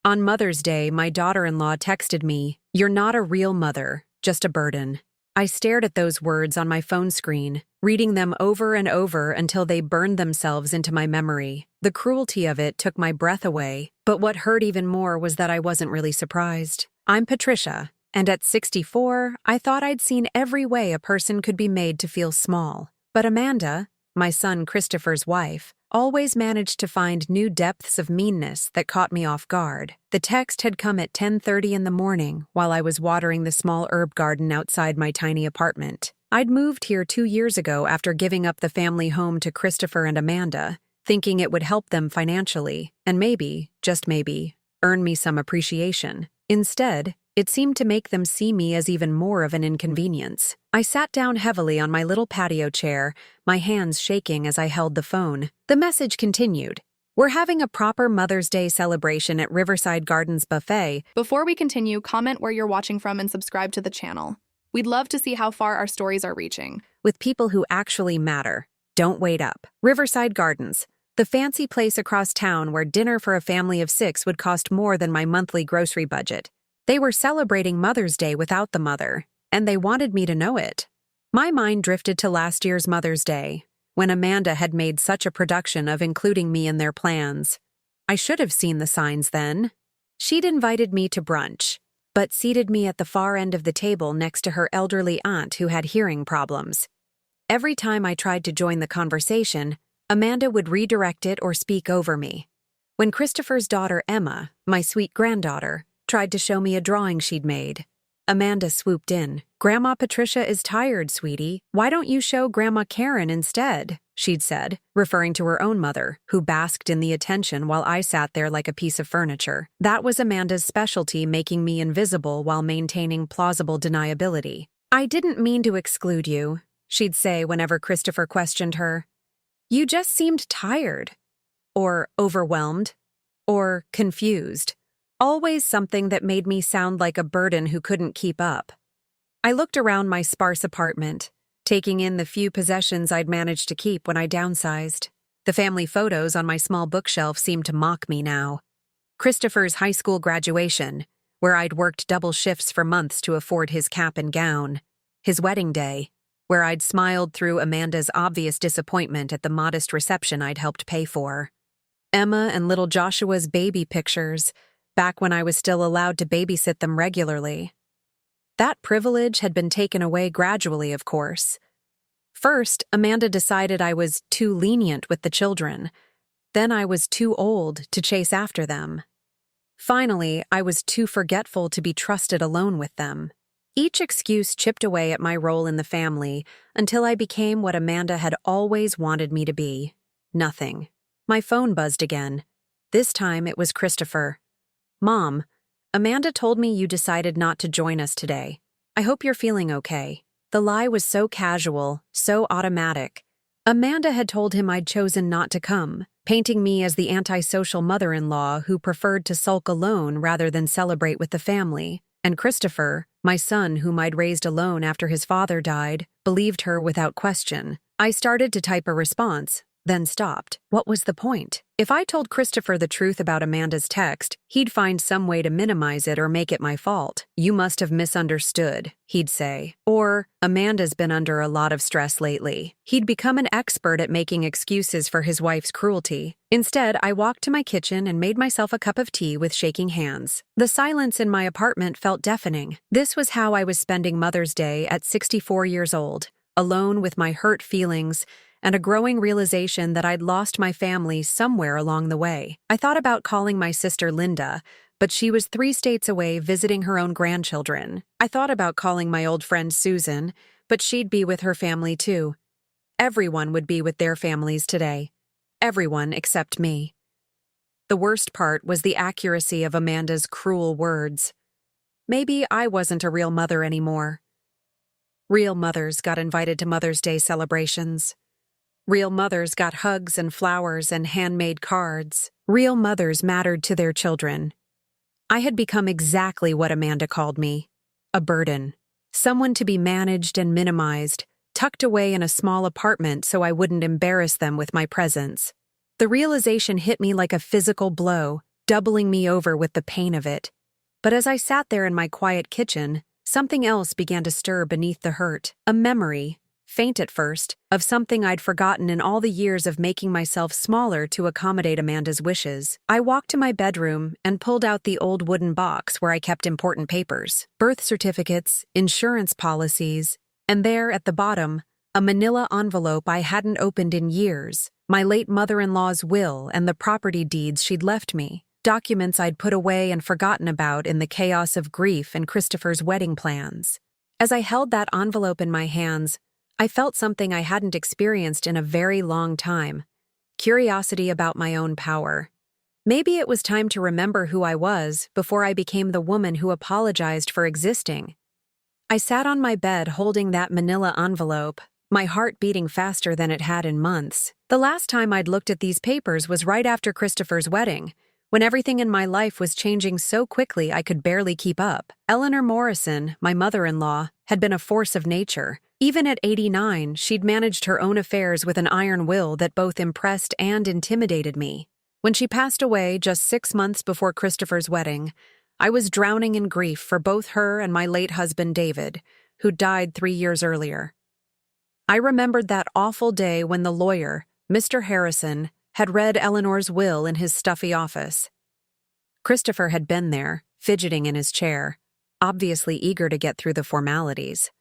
On Mother's Day, my daughter-in-law texted me, "You're not a real mother, just a burden." I stared at those words on my phone screen, reading them over and over until they burned themselves into my memory. The cruelty of it took my breath away, but what hurt even more was that I wasn't really surprised. I'm Patricia, and at 64, I thought I'd seen every way a person could be made to feel small. But Amanda, my son Christopher's wife, always managed to find new depths of meanness that caught me off guard. The text had come at 10:30 in the morning while I was watering the small herb garden outside my tiny apartment. I'd moved here 2 years ago after giving up the family home to Christopher and Amanda, thinking it would help them financially and maybe, just maybe, earn me some appreciation. Instead, it seemed to make them see me as even more of an inconvenience. I sat down heavily on my little patio chair, my hands shaking as I held the phone. The message continued. "We're having a proper Mother's Day celebration at Riverside Gardens Buffet." Before we continue, comment where you're watching from and subscribe to the channel. We'd love to see how far our stories are reaching. With people who actually matter. Don't wait up. Riverside Gardens, the fancy place across town where dinner for a family of 6 would cost more than my monthly grocery budget. They were celebrating Mother's Day without the mother, and they wanted me to know it. My mind drifted to last year's Mother's Day, when Amanda had made such a production of including me in their plans. I should have seen the signs then. She'd invited me to brunch, but seated me at the far end of the table next to her elderly aunt who had hearing problems. Every time I tried to join the conversation, Amanda would redirect it or speak over me. When Christopher's daughter Emma, my sweet granddaughter, tried to show me a drawing she'd made, Amanda swooped in. "Grandma Patricia is tired, sweetie. Why don't you show Grandma Karen instead?" she'd said, referring to her own mother, who basked in the attention while I sat there like a piece of furniture. That was Amanda's specialty, making me invisible while maintaining plausible deniability. "I didn't mean to exclude you," she'd say whenever Christopher questioned her. "You just seemed tired, or overwhelmed, or confused. Always something that made me sound like a burden who couldn't keep up." I looked around my sparse apartment, taking in the few possessions I'd managed to keep when I downsized. The family photos on my small bookshelf seemed to mock me now. Christopher's high school graduation, where I'd worked double shifts for months to afford his cap and gown. His wedding day, where I'd smiled through Amanda's obvious disappointment at the modest reception I'd helped pay for. Emma and little Joshua's baby pictures, back when I was still allowed to babysit them regularly. That privilege had been taken away gradually, of course. First, Amanda decided I was too lenient with the children. Then I was too old to chase after them. Finally, I was too forgetful to be trusted alone with them. Each excuse chipped away at my role in the family until I became what Amanda had always wanted me to be. Nothing. My phone buzzed again. This time it was Christopher. "Mom, Amanda told me you decided not to join us today. I hope you're feeling okay." The lie was so casual, so automatic. Amanda had told him I'd chosen not to come, painting me as the antisocial mother-in-law who preferred to sulk alone rather than celebrate with the family. And Christopher, my son whom I'd raised alone after his father died, believed her without question. I started to type a response, then stopped. What was the point? If I told Christopher the truth about Amanda's text, he'd find some way to minimize it or make it my fault. "You must have misunderstood," he'd say. Or, "Amanda's been under a lot of stress lately." He'd become an expert at making excuses for his wife's cruelty. Instead, I walked to my kitchen and made myself a cup of tea with shaking hands. The silence in my apartment felt deafening. This was how I was spending Mother's Day at 64 years old, alone with my hurt feelings and a growing realization that I'd lost my family somewhere along the way. I thought about calling my sister Linda, but she was 3 states away visiting her own grandchildren. I thought about calling my old friend Susan, but she'd be with her family too. Everyone would be with their families today. Everyone except me. The worst part was the accuracy of Amanda's cruel words. Maybe I wasn't a real mother anymore. Real mothers got invited to Mother's Day celebrations. Real mothers got hugs and flowers and handmade cards. Real mothers mattered to their children. I had become exactly what Amanda called me, a burden. Someone to be managed and minimized, tucked away in a small apartment so I wouldn't embarrass them with my presence. The realization hit me like a physical blow, doubling me over with the pain of it. But as I sat there in my quiet kitchen, something else began to stir beneath the hurt. A memory, faint at first, of something I'd forgotten in all the years of making myself smaller to accommodate Amanda's wishes. I walked to my bedroom and pulled out the old wooden box where I kept important papers, birth certificates, insurance policies, and there at the bottom, a manila envelope I hadn't opened in years, my late mother-in-law's will and the property deeds she'd left me, documents I'd put away and forgotten about in the chaos of grief and Christopher's wedding plans. As I held that envelope in my hands, I felt something I hadn't experienced in a very long time, curiosity about my own power. Maybe it was time to remember who I was before I became the woman who apologized for existing. I sat on my bed holding that manila envelope, my heart beating faster than it had in months. The last time I'd looked at these papers was right after Christopher's wedding, when everything in my life was changing so quickly I could barely keep up. Eleanor Morrison, my mother-in-law, had been a force of nature. Even at 89, she'd managed her own affairs with an iron will that both impressed and intimidated me. When she passed away just 6 months before Christopher's wedding, I was drowning in grief for both her and my late husband David, who died 3 years earlier. I remembered that awful day when the lawyer, Mr. Harrison, had read Eleanor's will in his stuffy office. Christopher had been there, fidgeting in his chair, obviously eager to get through the formalities.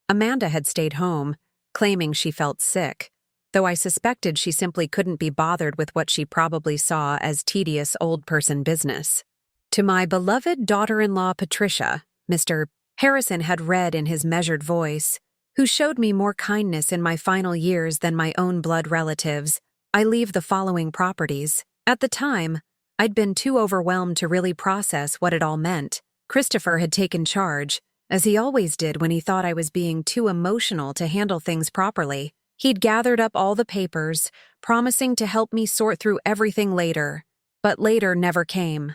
Amanda had stayed home, claiming she felt sick, though I suspected she simply couldn't be bothered with what she probably saw as tedious old-person business. To my beloved daughter-in-law Patricia, Mr. Harrison had read in his measured voice, who showed me more kindness in my final years than my own blood relatives, I leave the following properties. At the time, I'd been too overwhelmed to really process what it all meant. Christopher had taken charge, as he always did when he thought I was being too emotional to handle things properly. He'd gathered up all the papers, promising to help me sort through everything later, but later never came.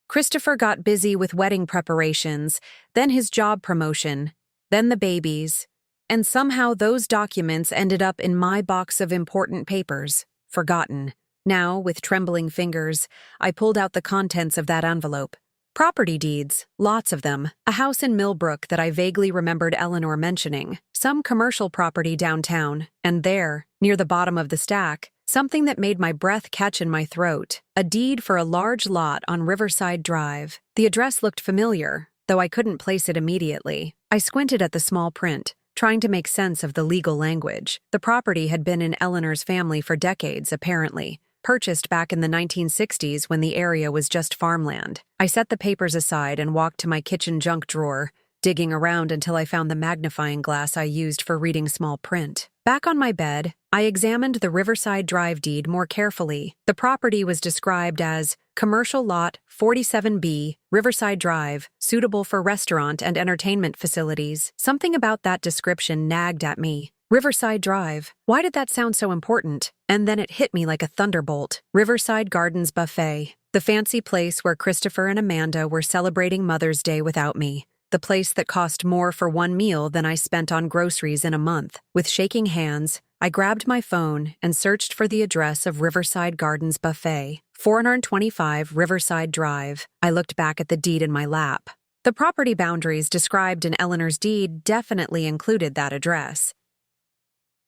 Christopher got busy with wedding preparations, then his job promotion, then the babies, and somehow those documents ended up in my box of important papers, forgotten. Now, with trembling fingers, I pulled out the contents of that envelope. Property deeds, lots of them, a house in Millbrook that I vaguely remembered Eleanor mentioning, some commercial property downtown, and there, near the bottom of the stack, something that made my breath catch in my throat, a deed for a large lot on Riverside Drive. The address looked familiar, though I couldn't place it immediately. I squinted at the small print, trying to make sense of the legal language. The property had been in Eleanor's family for decades, apparently, purchased back in the 1960s when the area was just farmland. I set the papers aside and walked to my kitchen junk drawer, digging around until I found the magnifying glass I used for reading small print. Back on my bed, I examined the Riverside Drive deed more carefully. The property was described as Commercial Lot 47B, Riverside Drive, suitable for restaurant and entertainment facilities. Something about that description nagged at me. Riverside Drive. Why did that sound so important? And then it hit me like a thunderbolt. Riverside Gardens Buffet. The fancy place where Christopher and Amanda were celebrating Mother's Day without me. The place that cost more for one meal than I spent on groceries in a month. With shaking hands, I grabbed my phone and searched for the address of Riverside Gardens Buffet, 425 Riverside Drive. I looked back at the deed in my lap. The property boundaries described in Eleanor's deed definitely included that address.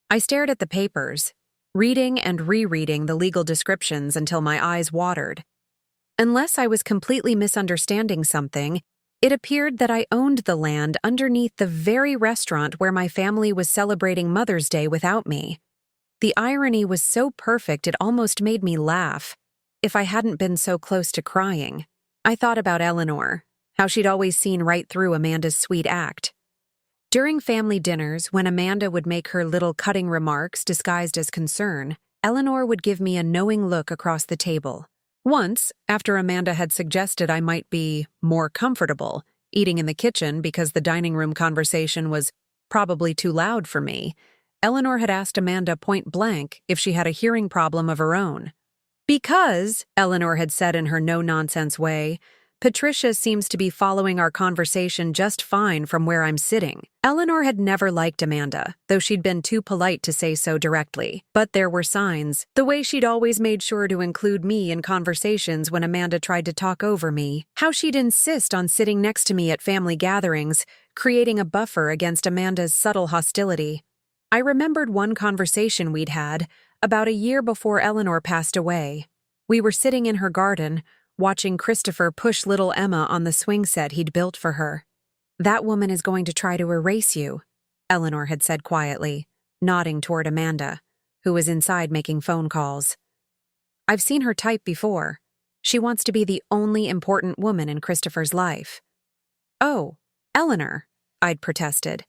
I stared at the papers, reading and rereading the legal descriptions until my eyes watered. Unless I was completely misunderstanding something, it appeared that I owned the land underneath the very restaurant where my family was celebrating Mother's Day without me. The irony was so perfect it almost made me laugh, if I hadn't been so close to crying. I thought about Eleanor, how she'd always seen right through Amanda's sweet act. During family dinners, when Amanda would make her little cutting remarks disguised as concern, Eleanor would give me a knowing look across the table. Once, after Amanda had suggested I might be more comfortable eating in the kitchen because the dining room conversation was probably too loud for me, Eleanor had asked Amanda point blank if she had a hearing problem of her own. Because, Eleanor had said in her no-nonsense way, Patricia seems to be following our conversation just fine from where I'm sitting. Eleanor had never liked Amanda, though she'd been too polite to say so directly. But there were signs. The way she'd always made sure to include me in conversations when Amanda tried to talk over me. How she'd insist on sitting next to me at family gatherings, creating a buffer against Amanda's subtle hostility. I remembered one conversation we'd had, about a year before Eleanor passed away. We were sitting in her garden, watching Christopher push little Emma on the swing set he'd built for her. "That woman is going to try to erase you," Eleanor had said quietly, nodding toward Amanda, who was inside making phone calls. "I've seen her type before. She wants to be the only important woman in Christopher's life." "Oh, Eleanor," I'd protested.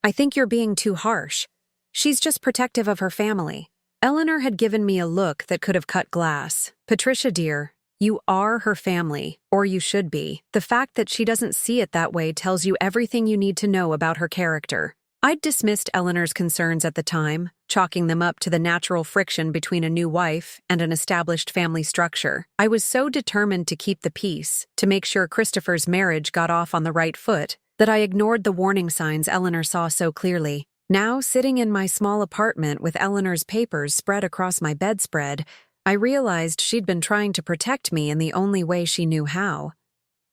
"I think you're being too harsh. She's just protective of her family." Eleanor had given me a look that could have cut glass. "Patricia, dear, you are her family, or you should be. The fact that she doesn't see it that way tells you everything you need to know about her character." I'd dismissed Eleanor's concerns at the time, chalking them up to the natural friction between a new wife and an established family structure. I was so determined to keep the peace, to make sure Christopher's marriage got off on the right foot, that I ignored the warning signs Eleanor saw so clearly. Now, sitting in my small apartment with Eleanor's papers spread across my bedspread, I realized she'd been trying to protect me in the only way she knew how.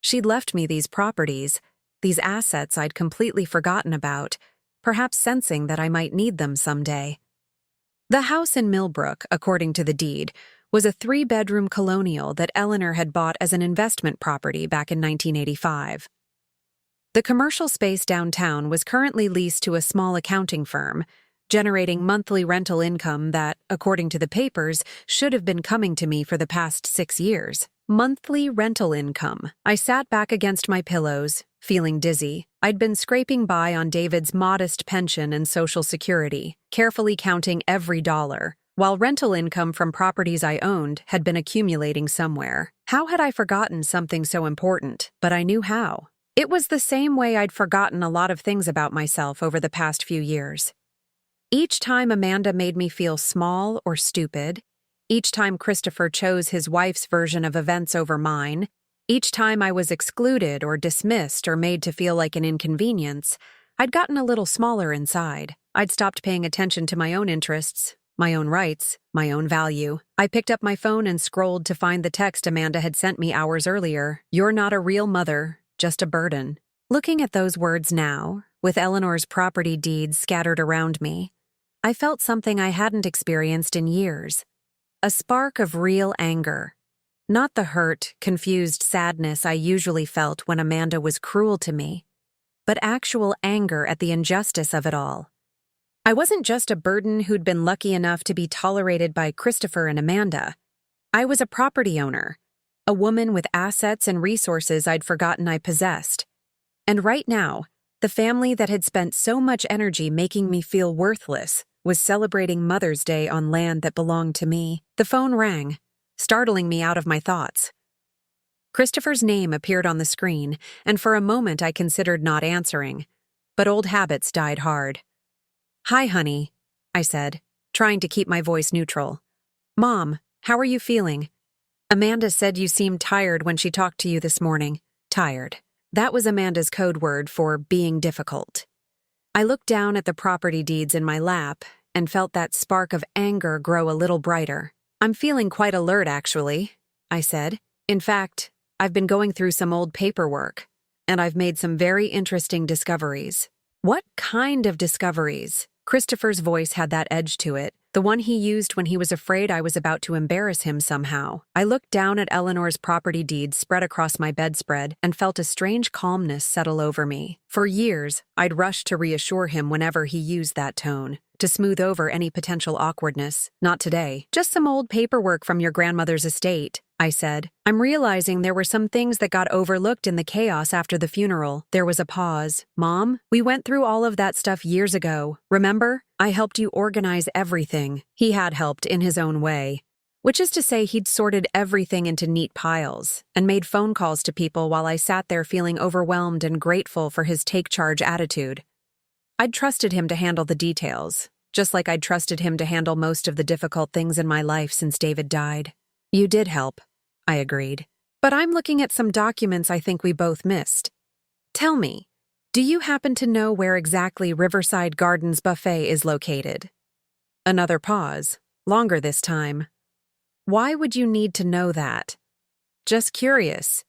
She'd left me these properties, these assets I'd completely forgotten about, perhaps sensing that I might need them someday. The house in Millbrook, according to the deed, was a 3-bedroom colonial that Eleanor had bought as an investment property back in 1985. The commercial space downtown was currently leased to a small accounting firm, generating monthly rental income that, according to the papers, should have been coming to me for the past 6 years. Monthly rental income. I sat back against my pillows, feeling dizzy. I'd been scraping by on David's modest pension and Social Security, carefully counting every dollar, while rental income from properties I owned had been accumulating somewhere. How had I forgotten something so important? But I knew how. It was the same way I'd forgotten a lot of things about myself over the past few years. Each time Amanda made me feel small or stupid, each time Christopher chose his wife's version of events over mine, each time I was excluded or dismissed or made to feel like an inconvenience, I'd gotten a little smaller inside. I'd stopped paying attention to my own interests, my own rights, my own value. I picked up my phone and scrolled to find the text Amanda had sent me hours earlier. "You're not a real mother, just a burden." Looking at those words now, with Eleanor's property deeds scattered around me, I felt something I hadn't experienced in years. A spark of real anger. Not the hurt, confused sadness I usually felt when Amanda was cruel to me, but actual anger at the injustice of it all. I wasn't just a burden who'd been lucky enough to be tolerated by Christopher and Amanda. I was a property owner, a woman with assets and resources I'd forgotten I possessed. And right now, the family that had spent so much energy making me feel worthless was celebrating Mother's Day on land that belonged to me. The phone rang, startling me out of my thoughts. Christopher's name appeared on the screen, and for a moment I considered not answering, but old habits died hard. "Hi, honey," I said, trying to keep my voice neutral. "Mom, how are you feeling? Amanda said you seemed tired when she talked to you this morning." Tired. That was Amanda's code word for being difficult. I looked down at the property deeds in my lap and felt that spark of anger grow a little brighter. "I'm feeling quite alert, actually," I said. "In fact, I've been going through some old paperwork, and I've made some very interesting discoveries." "What kind of discoveries?" Christopher's voice had that edge to it, the one he used when he was afraid I was about to embarrass him somehow. I looked down at Eleanor's property deeds spread across my bedspread and felt a strange calmness settle over me. For years, I'd rushed to reassure him whenever he used that tone, to smooth over any potential awkwardness. "Not today. Just some old paperwork from your grandmother's estate," I said. "I'm realizing there were some things that got overlooked in the chaos after the funeral." There was a pause. "Mom, we went through all of that stuff years ago. Remember? I helped you organize everything." He had helped in his own way, which is to say he'd sorted everything into neat piles and made phone calls to people while I sat there feeling overwhelmed and grateful for his take-charge attitude. I'd trusted him to handle the details, just like I'd trusted him to handle most of the difficult things in my life since David died. "You did help," I agreed. But I'm looking at some documents I think we both missed. Tell me, do you happen to know where exactly Riverside Gardens Buffet is located? Another pause, longer this time. Why would you need to know that? Just curious.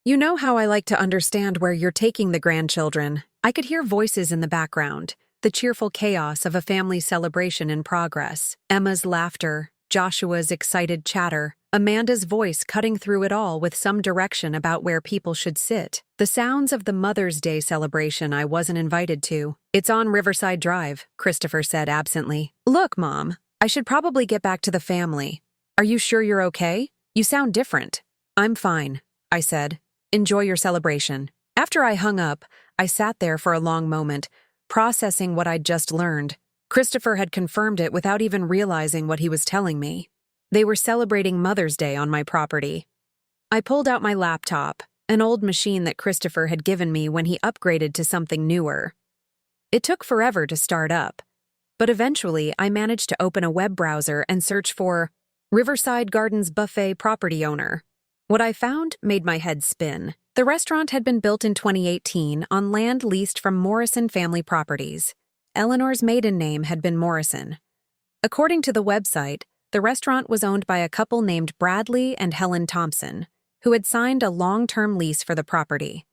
You know how I like to understand where you're taking the grandchildren. I could hear voices in the background, the cheerful chaos of a family celebration in progress. Emma's laughter, Joshua's excited chatter, Amanda's voice cutting through it all with some direction about where people should sit. The sounds of the Mother's Day celebration I wasn't invited to. It's on Riverside Drive, Christopher said absently. Look, Mom, I should probably get back to the family. Are you sure you're okay? You sound different. I'm fine, I said. Enjoy your celebration. After I hung up, I sat there for a long moment, processing what I'd just learned. Christopher had confirmed it without even realizing what he was telling me. They were celebrating Mother's Day on my property. I pulled out my laptop, an old machine that Christopher had given me when he upgraded to something newer. It took forever to start up, but eventually I managed to open a web browser and search for Riverside Gardens Buffet property owner. What I found made my head spin. The restaurant had been built in 2018 on land leased from Morrison Family Properties. Eleanor's maiden name had been Morrison. According to the website, the restaurant was owned by a couple named Bradley and Helen Thompson, who had signed a long-term lease for the property.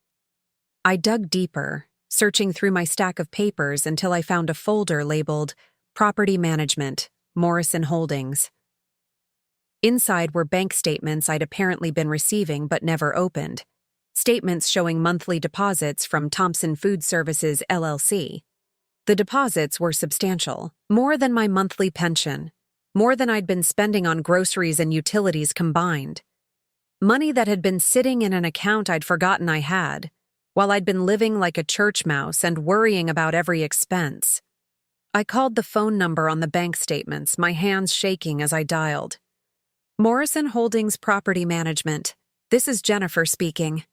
I dug deeper, searching through my stack of papers until I found a folder labeled Property Management, Morrison Holdings. Inside were bank statements I'd apparently been receiving but never opened. Statements showing monthly deposits from Thompson Food Services, LLC. The deposits were substantial, more than my monthly pension, more than I'd been spending on groceries and utilities combined. Money that had been sitting in an account I'd forgotten I had, while I'd been living like a church mouse and worrying about every expense. I called the phone number on the bank statements, my hands shaking as I dialed. Morrison Holdings Property Management. This is Jennifer speaking.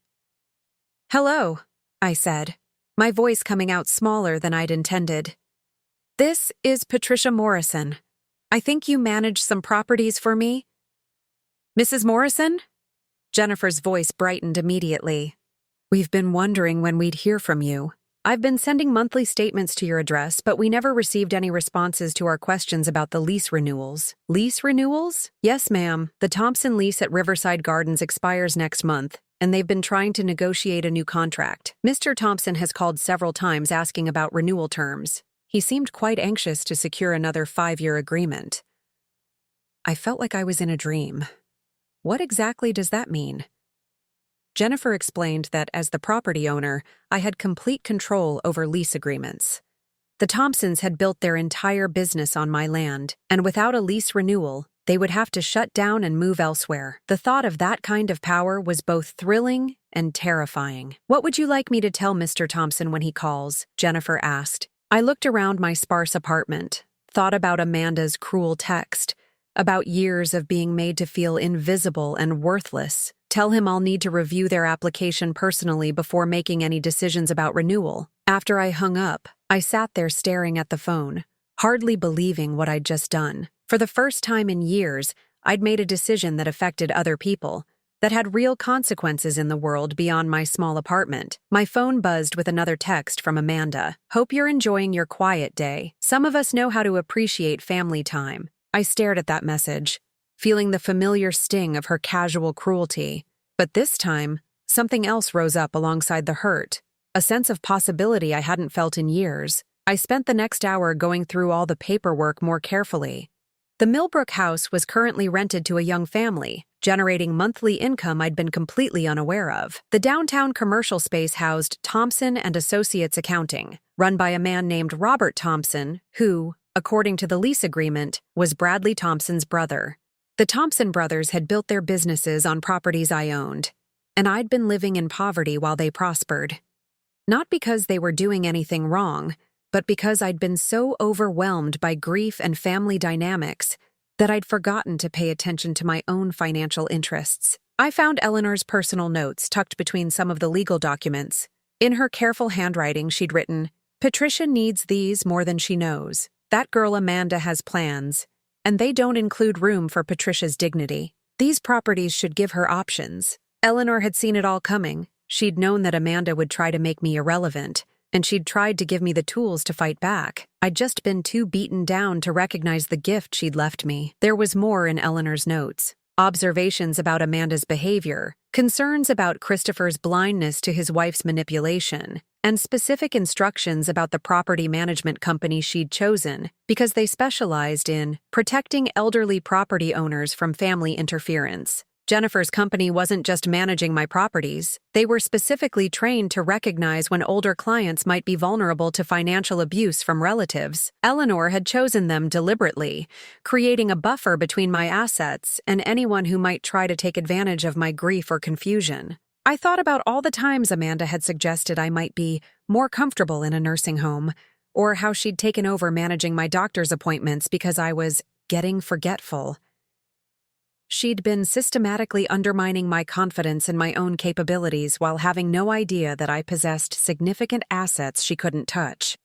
Hello, I said, my voice coming out smaller than I'd intended. This is Patricia Morrison. I think you manage some properties for me. Mrs. Morrison? Jennifer's voice brightened immediately. We've been wondering when we'd hear from you. I've been sending monthly statements to your address, but we never received any responses to our questions about the lease renewals. Lease renewals? Yes, ma'am. The Thompson lease at Riverside Gardens expires next month, and they've been trying to negotiate a new contract. Mr. Thompson has called several times asking about renewal terms. He seemed quite anxious to secure another 5-year agreement. I felt like I was in a dream. What exactly does that mean? Jennifer explained that as the property owner, I had complete control over lease agreements. The Thompsons had built their entire business on my land, and without a lease renewal, they would have to shut down and move elsewhere. The thought of that kind of power was both thrilling and terrifying. What would you like me to tell Mr. Thompson when he calls? Jennifer asked. I looked around my sparse apartment, thought about Amanda's cruel text, about years of being made to feel invisible and worthless. Tell him I'll need to review their application personally before making any decisions about renewal. After I hung up, I sat there staring at the phone, hardly believing what I'd just done. For the first time in years, I'd made a decision that affected other people, that had real consequences in the world beyond my small apartment. My phone buzzed with another text from Amanda. Hope you're enjoying your quiet day. Some of us know how to appreciate family time. I stared at that message, feeling the familiar sting of her casual cruelty. But this time, something else rose up alongside the hurt, a sense of possibility I hadn't felt in years. I spent the next hour going through all the paperwork more carefully. The Millbrook house was currently rented to a young family, generating monthly income I'd been completely unaware of. The downtown commercial space housed Thompson and Associates Accounting, run by a man named Robert Thompson, who, according to the lease agreement, was Bradley Thompson's brother. The Thompson brothers had built their businesses on properties I owned, and I'd been living in poverty while they prospered. Not because they were doing anything wrong, but because I'd been so overwhelmed by grief and family dynamics that I'd forgotten to pay attention to my own financial interests. I found Eleanor's personal notes tucked between some of the legal documents. In her careful handwriting, she'd written, Patricia needs these more than she knows. That girl Amanda has plans, and they don't include room for Patricia's dignity. These properties should give her options. Eleanor had seen it all coming. She'd known that Amanda would try to make me irrelevant, and she'd tried to give me the tools to fight back. I'd just been too beaten down to recognize the gift she'd left me. There was more in Eleanor's notes. Observations about Amanda's behavior, concerns about Christopher's blindness to his wife's manipulation, and specific instructions about the property management company she'd chosen because they specialized in protecting elderly property owners from family interference. Jennifer's company wasn't just managing my properties, they were specifically trained to recognize when older clients might be vulnerable to financial abuse from relatives. Eleanor had chosen them deliberately, creating a buffer between my assets and anyone who might try to take advantage of my grief or confusion. I thought about all the times Amanda had suggested I might be more comfortable in a nursing home, or how she'd taken over managing my doctor's appointments because I was getting forgetful. She'd been systematically undermining my confidence in my own capabilities while having no idea that I possessed significant assets she couldn't touch.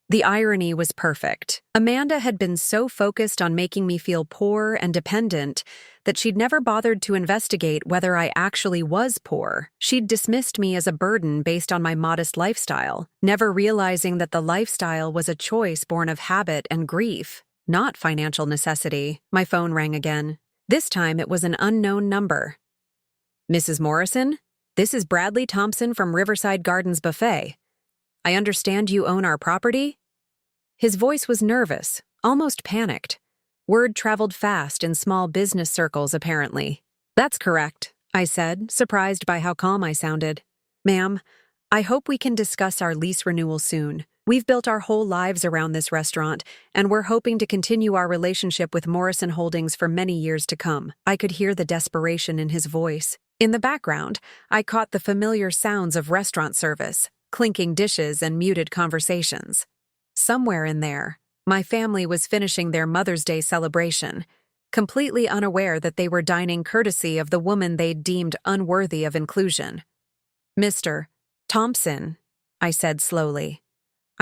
The irony was perfect. Amanda had been so focused on making me feel poor and dependent that she'd never bothered to investigate whether I actually was poor. She'd dismissed me as a burden based on my modest lifestyle, never realizing that the lifestyle was a choice born of habit and grief, not financial necessity. My phone rang again. This time it was an unknown number. Mrs. Morrison, this is Bradley Thompson from Riverside Gardens Buffet. I understand you own our property? His voice was nervous, almost panicked. Word traveled fast in small business circles, apparently. That's correct, I said, surprised by how calm I sounded. Ma'am, I hope we can discuss our lease renewal soon. We've built our whole lives around this restaurant, and we're hoping to continue our relationship with Morrison Holdings for many years to come. I could hear the desperation in his voice. In the background, I caught the familiar sounds of restaurant service, clinking dishes and muted conversations. Somewhere in there, my family was finishing their Mother's Day celebration, completely unaware that they were dining courtesy of the woman they'd deemed unworthy of inclusion. Mr. Thompson, I said slowly.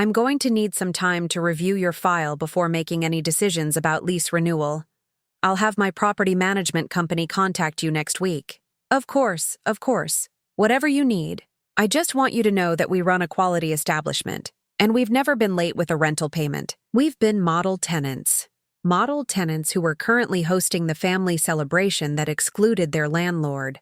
I'm going to need some time to review your file before making any decisions about lease renewal. I'll have my property management company contact you next week. Of course. Whatever you need. I just want you to know that we run a quality establishment, and we've never been late with a rental payment. We've been model tenants. Model tenants who were currently hosting the family celebration that excluded their landlord.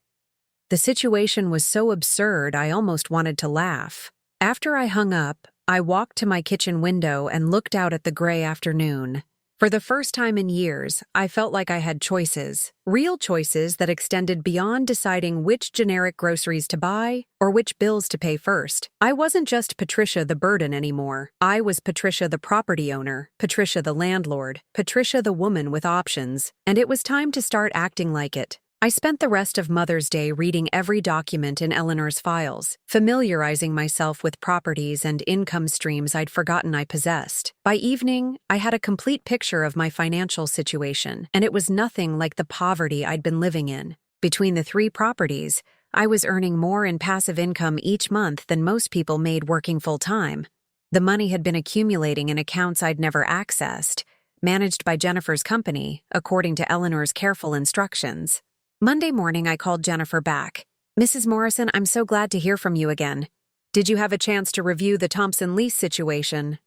The situation was so absurd I almost wanted to laugh. After I hung up, I walked to my kitchen window and looked out at the gray afternoon. For the first time in years, I felt like I had choices, real choices that extended beyond deciding which generic groceries to buy or which bills to pay first. I wasn't just Patricia the burden anymore. I was Patricia the property owner, Patricia the landlord, Patricia the woman with options, and it was time to start acting like it. I spent the rest of Mother's Day reading every document in Eleanor's files, familiarizing myself with properties and income streams I'd forgotten I possessed. By evening, I had a complete picture of my financial situation, and it was nothing like the poverty I'd been living in. Between the 3 properties, I was earning more in passive income each month than most people made working full-time. The money had been accumulating in accounts I'd never accessed, managed by Jennifer's company, according to Eleanor's careful instructions. Monday morning, I called Jennifer back. Mrs. Morrison, I'm so glad to hear from you again. Did you have a chance to review the Thompson lease situation?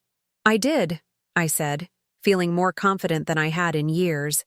I did, I said, feeling more confident than I had in years.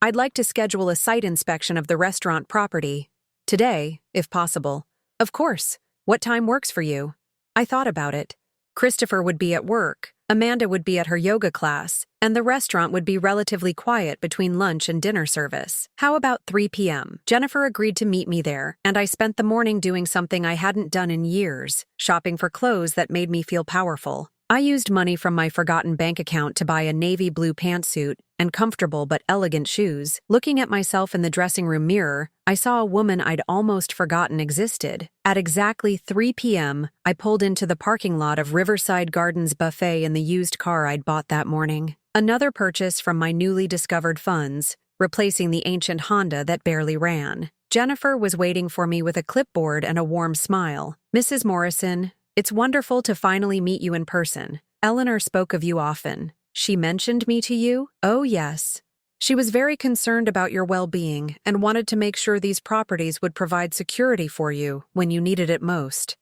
I'd like to schedule a site inspection of the restaurant property. Today, if possible. Of course. What time works for you? I thought about it. Christopher would be at work, Amanda would be at her yoga class, and the restaurant would be relatively quiet between lunch and dinner service. How about 3 p.m.? Jennifer agreed to meet me there, and I spent the morning doing something I hadn't done in years, shopping for clothes that made me feel powerful. I used money from my forgotten bank account to buy a navy blue pantsuit and comfortable but elegant shoes. Looking at myself in the dressing room mirror, I saw a woman I'd almost forgotten existed. At exactly 3 p.m., I pulled into the parking lot of Riverside Gardens Buffet in the used car I'd bought that morning. Another purchase from my newly discovered funds, replacing the ancient Honda that barely ran. Jennifer was waiting for me with a clipboard and a warm smile. Mrs. Morrison, it's wonderful to finally meet you in person. Eleanor spoke of you often. She mentioned me to you? Oh, yes. She was very concerned about your well-being and wanted to make sure these properties would provide security for you when you needed it most.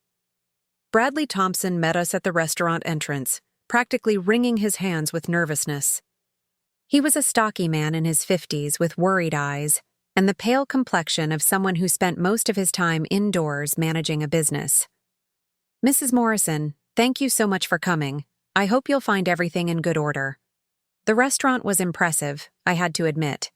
Bradley Thompson met us at the restaurant entrance, practically wringing his hands with nervousness. He was a stocky man in his 50s with worried eyes and the pale complexion of someone who spent most of his time indoors managing a business. "Mrs. Morrison, thank you so much for coming. I hope you'll find everything in good order." The restaurant was impressive, I had to admit.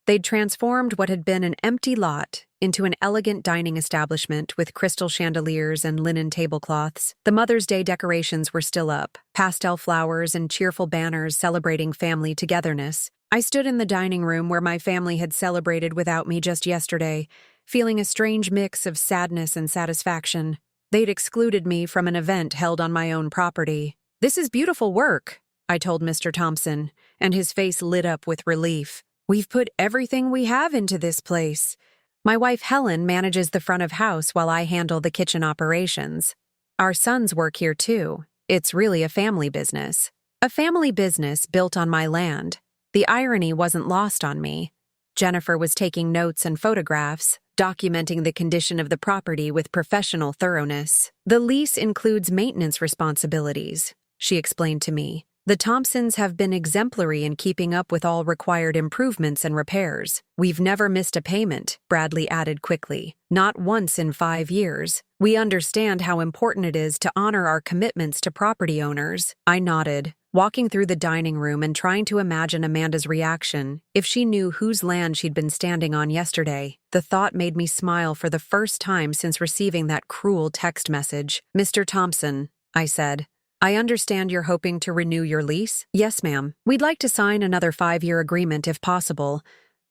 They'd transformed what had been an empty lot into an elegant dining establishment with crystal chandeliers and linen tablecloths. The Mother's Day decorations were still up, pastel flowers and cheerful banners celebrating family togetherness. I stood in the dining room where my family had celebrated without me just yesterday, feeling a strange mix of sadness and satisfaction. They'd excluded me from an event held on my own property. "This is beautiful work," I told Mr. Thompson, and his face lit up with relief. "We've put everything we have into this place." My wife Helen manages the front of house while I handle the kitchen operations. Our sons work here too. It's really a family business. A family business built on my land. The irony wasn't lost on me. Jennifer was taking notes and photographs, documenting the condition of the property with professional thoroughness. "The lease includes maintenance responsibilities," she explained to me. "The Thompsons have been exemplary in keeping up with all required improvements and repairs. We've never missed a payment," Bradley added quickly. "Not once in 5 years. We understand how important it is to honor our commitments to property owners." I nodded, walking through the dining room and trying to imagine Amanda's reaction if she knew whose land she'd been standing on yesterday. The thought made me smile for the first time since receiving that cruel text message. "Mr. Thompson," I said, "I understand you're hoping to renew your lease?" "Yes, ma'am. We'd like to sign another 5-year agreement if possible.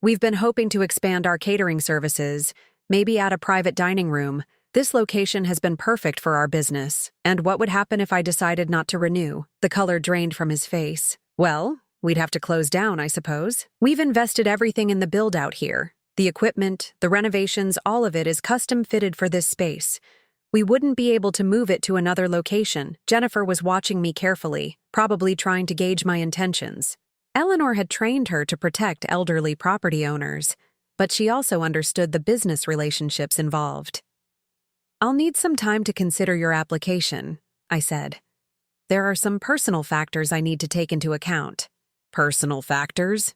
We've been hoping to expand our catering services, maybe add a private dining room. This location has been perfect for our business." "And what would happen if I decided not to renew?" The color drained from his face. "Well, we'd have to close down, I suppose. We've invested everything in the build-out here. The equipment, the renovations, all of it is custom-fitted for this space. We wouldn't be able to move it to another location." Jennifer was watching me carefully, probably trying to gauge my intentions. Eleanor had trained her to protect elderly property owners, but she also understood the business relationships involved. "I'll need some time to consider your application," I said. "There are some personal factors I need to take into account." "Personal factors?"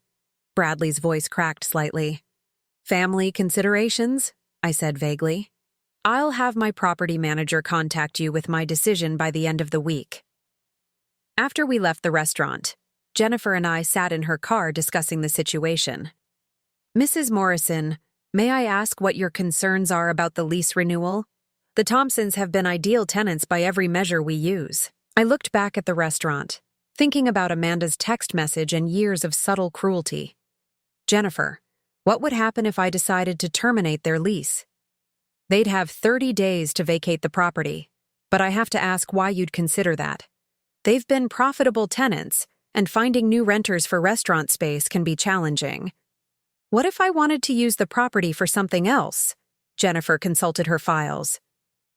Bradley's voice cracked slightly. "Family considerations?" I said vaguely. "I'll have my property manager contact you with my decision by the end of the week." After we left the restaurant, Jennifer and I sat in her car discussing the situation. "Mrs. Morrison, may I ask what your concerns are about the lease renewal? The Thompsons have been ideal tenants by every measure we use." I looked back at the restaurant, thinking about Amanda's text message and years of subtle cruelty. "Jennifer, what would happen if I decided to terminate their lease?" "They'd have 30 days to vacate the property, but I have to ask why you'd consider that. They've been profitable tenants, and finding new renters for restaurant space can be challenging." "What if I wanted to use the property for something else?" Jennifer consulted her files.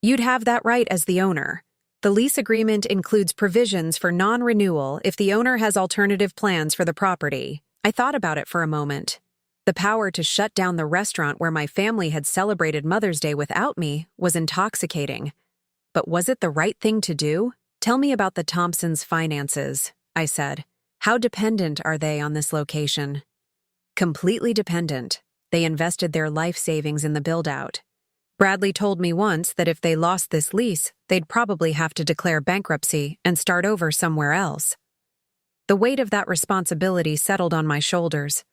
"You'd have that right as the owner. The lease agreement includes provisions for non-renewal if the owner has alternative plans for the property." I thought about it for a moment. The power to shut down the restaurant where my family had celebrated Mother's Day without me was intoxicating. But was it the right thing to do? "Tell me about the Thompsons' finances," I said. "How dependent are they on this location?" "Completely dependent. They invested their life savings in the build-out. Bradley told me once that if they lost this lease, they'd probably have to declare bankruptcy and start over somewhere else." The weight of that responsibility settled on my shoulders.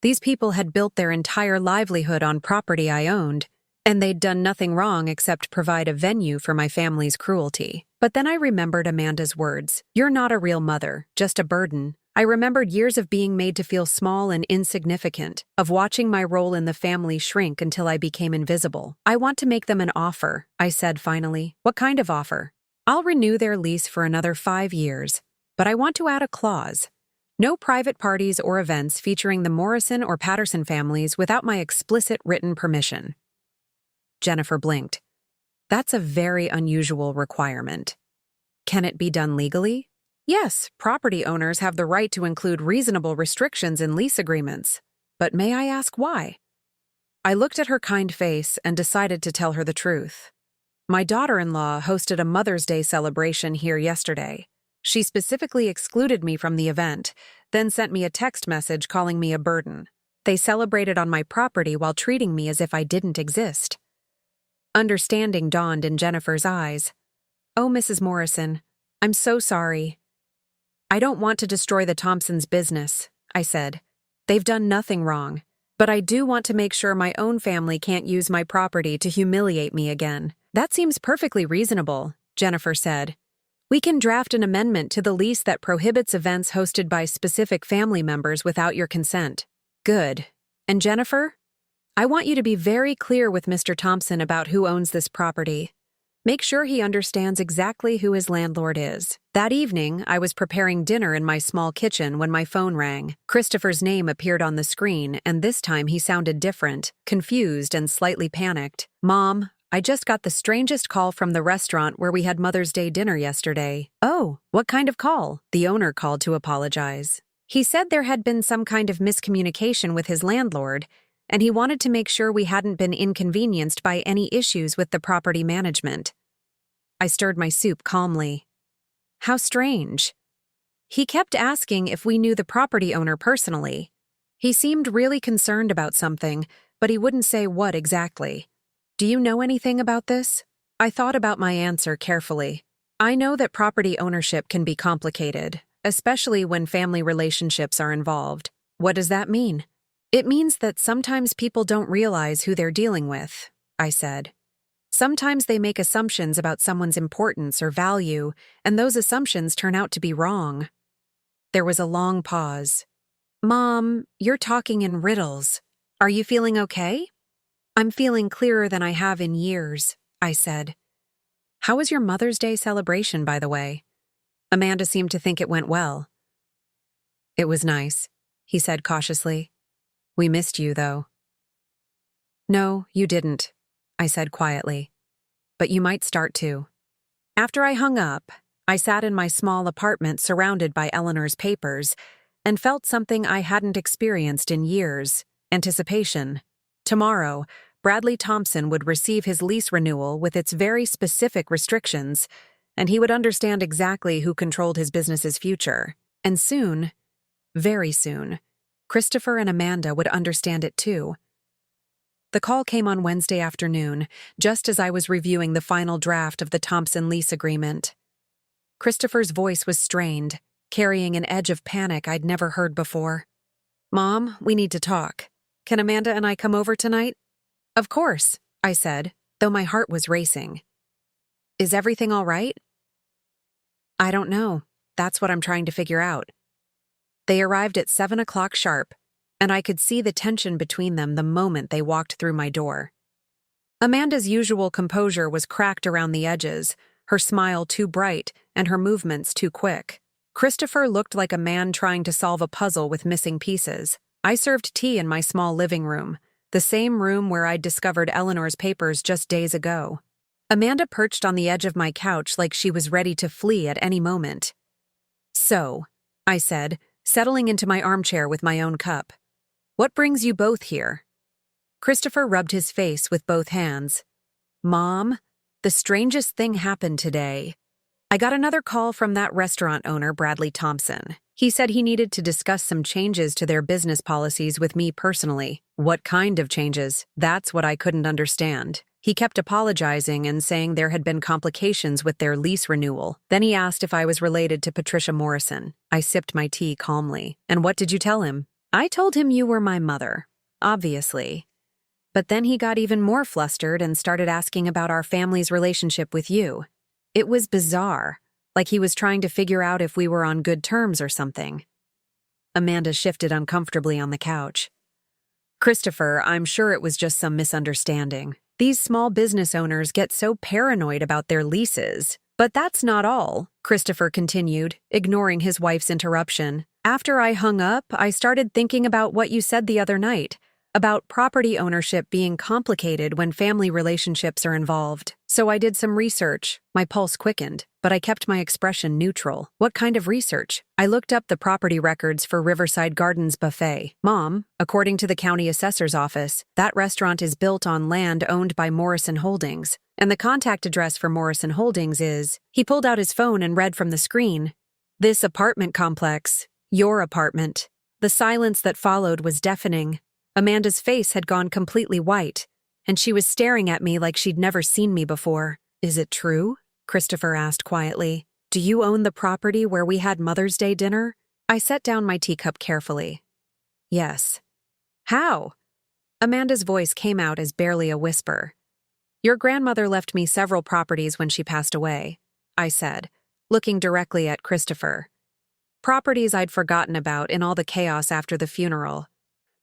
These people had built their entire livelihood on property I owned, and they'd done nothing wrong except provide a venue for my family's cruelty. But then I remembered Amanda's words, "You're not a real mother, just a burden." I remembered years of being made to feel small and insignificant, of watching my role in the family shrink until I became invisible. "I want to make them an offer," I said finally. "What kind of offer?" "I'll renew their lease for another 5 years, but I want to add a clause. No private parties or events featuring the Morrison or Patterson families without my explicit written permission." Jennifer blinked. "That's a very unusual requirement. Can it be done legally?" Yes, property owners have the right to include reasonable restrictions in lease agreements. But may I ask why? I looked at her kind face and decided to tell her the truth. My daughter-in-law hosted a Mother's Day celebration here yesterday. She specifically excluded me from the event, then sent me a text message calling me a burden. They celebrated on my property while treating me as if I didn't exist. Understanding dawned in Jennifer's eyes. "Oh, Mrs. Morrison, I'm so sorry." "I don't want to destroy the Thompsons' business," I said. "They've done nothing wrong. But I do want to make sure my own family can't use my property to humiliate me again." "That seems perfectly reasonable," Jennifer said. "We can draft an amendment to the lease that prohibits events hosted by specific family members without your consent." "Good. And Jennifer, I want you to be very clear with Mr. Thompson about who owns this property. Make sure he understands exactly who his landlord is." That evening, I was preparing dinner in my small kitchen when my phone rang. Christopher's name appeared on the screen, and this time he sounded different, confused and slightly panicked. "Mom, I just got the strangest call from the restaurant where we had Mother's Day dinner yesterday." "Oh, what kind of call?" The owner called to apologize. "He said there had been some kind of miscommunication with his landlord, and he wanted to make sure we hadn't been inconvenienced by any issues with the property management." I stirred my soup calmly. How strange. He kept asking if we knew the property owner personally. He seemed really concerned about something, but he wouldn't say what exactly. "Do you know anything about this?" I thought about my answer carefully. I know that property ownership can be complicated, especially when family relationships are involved. "What does that mean?" "It means that sometimes people don't realize who they're dealing with," I said. "Sometimes they make assumptions about someone's importance or value, and those assumptions turn out to be wrong." There was a long pause. "Mom, you're talking in riddles. Are you feeling okay?" "I'm feeling clearer than I have in years," I said. "How was your Mother's Day celebration, by the way?" Amanda seemed to think it went well. "It was nice," he said cautiously. "We missed you, though." "No, you didn't," I said quietly. "But you might start to." After I hung up, I sat in my small apartment surrounded by Eleanor's papers and felt something I hadn't experienced in years: anticipation. Tomorrow, Bradley Thompson would receive his lease renewal with its very specific restrictions, and he would understand exactly who controlled his business's future. And soon, very soon, Christopher and Amanda would understand it too. The call came on Wednesday afternoon, just as I was reviewing the final draft of the Thompson lease agreement. Christopher's voice was strained, carrying an edge of panic I'd never heard before. "Mom, we need to talk. Can Amanda and I come over tonight?" "Of course," I said, though my heart was racing. "Is everything all right?" "I don't know. That's what I'm trying to figure out." They arrived at 7 o'clock sharp, and I could see the tension between them the moment they walked through my door. Amanda's usual composure was cracked around the edges, her smile too bright and her movements too quick. Christopher looked like a man trying to solve a puzzle with missing pieces. I served tea in my small living room, the same room where I'd discovered Eleanor's papers just days ago. Amanda perched on the edge of my couch like she was ready to flee at any moment. "So," I said, settling into my armchair with my own cup, "what brings you both here?" Christopher rubbed his face with both hands. "Mom, the strangest thing happened today. I got another call from that restaurant owner, Bradley Thompson. He said he needed to discuss some changes to their business policies with me personally." "What kind of changes?" That's what I couldn't understand. He kept apologizing and saying there had been complications with their lease renewal. Then he asked if I was related to Patricia Morrison. I sipped my tea calmly. "And what did you tell him?" "I told him you were my mother, obviously. But then he got even more flustered and started asking about our family's relationship with you. It was bizarre, like he was trying to figure out if we were on good terms or something." Amanda shifted uncomfortably on the couch. "Christopher, I'm sure it was just some misunderstanding. These small business owners get so paranoid about their leases. But that's not all," Christopher continued, ignoring his wife's interruption. "After I hung up, I started thinking about what you said the other night, about property ownership being complicated when family relationships are involved. So I did some research. My pulse quickened, but I kept my expression neutral. What kind of research? I looked up the property records for Riverside Gardens Buffet. Mom, according to the county assessor's office, that restaurant is built on land owned by Morrison Holdings, and the contact address for Morrison Holdings is... He pulled out his phone and read from the screen. This apartment complex. Your apartment. The silence that followed was deafening. Amanda's face had gone completely white, and she was staring at me like she'd never seen me before. Is it true? Christopher asked quietly. Do you own the property where we had Mother's Day dinner? I set down my teacup carefully. Yes. How? Amanda's voice came out as barely a whisper. Your grandmother left me several properties when she passed away, I said, looking directly at Christopher. Properties I'd forgotten about in all the chaos after the funeral.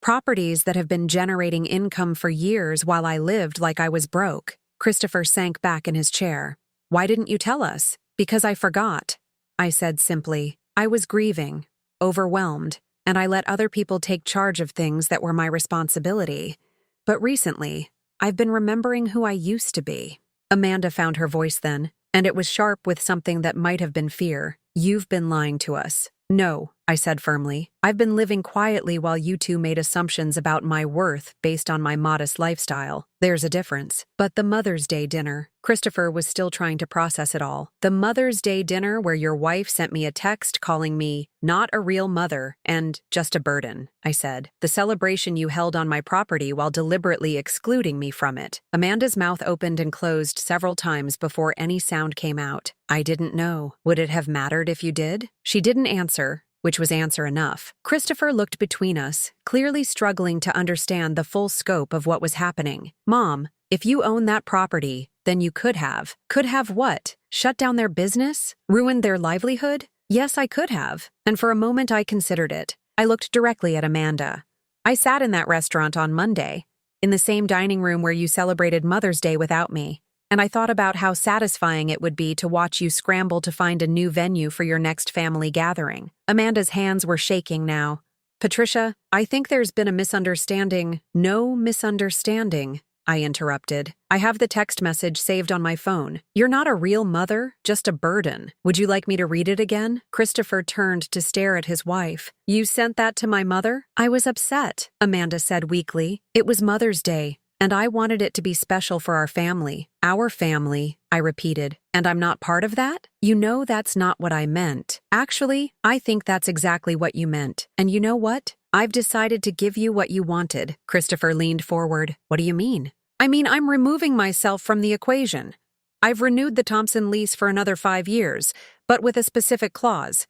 Properties that have been generating income for years while I lived like I was broke. Christopher sank back in his chair. Why didn't you tell us? Because I forgot, I said simply. I was grieving, overwhelmed, and I let other people take charge of things that were my responsibility. But recently, I've been remembering who I used to be. Amanda found her voice then, and it was sharp with something that might have been fear. You've been lying to us. No, I said firmly. I've been living quietly while you two made assumptions about my worth based on my modest lifestyle. There's a difference. But the Mother's Day dinner, Christopher was still trying to process it all. The Mother's Day dinner where your wife sent me a text calling me not a real mother and just a burden, I said. The celebration you held on my property while deliberately excluding me from it. Amanda's mouth opened and closed several times before any sound came out. I didn't know. Would it have mattered if you did? She didn't answer, which was answer enough. Christopher looked between us, clearly struggling to understand the full scope of what was happening. Mom, if you own that property, then you could have. Could have what? Shut down their business? Ruined their livelihood? Yes, I could have. And for a moment I considered it. I looked directly at Amanda. I sat in that restaurant on Monday, in the same dining room where you celebrated Mother's Day without me. And I thought about how satisfying it would be to watch you scramble to find a new venue for your next family gathering. Amanda's hands were shaking now. Patricia, I think there's been a misunderstanding. No misunderstanding, I interrupted. I have the text message saved on my phone. You're not a real mother, just a burden. Would you like me to read it again? Christopher turned to stare at his wife. You sent that to my mother? I was upset, Amanda said weakly. It was Mother's Day. And I wanted it to be special for our family. Our family, I repeated. And I'm not part of that? You know that's not what I meant. Actually, I think that's exactly what you meant. And you know what? I've decided to give you what you wanted. Christopher leaned forward. What do you mean? I mean, I'm removing myself from the equation. I've renewed the Thompson lease for another 5 years, but with a specific clause.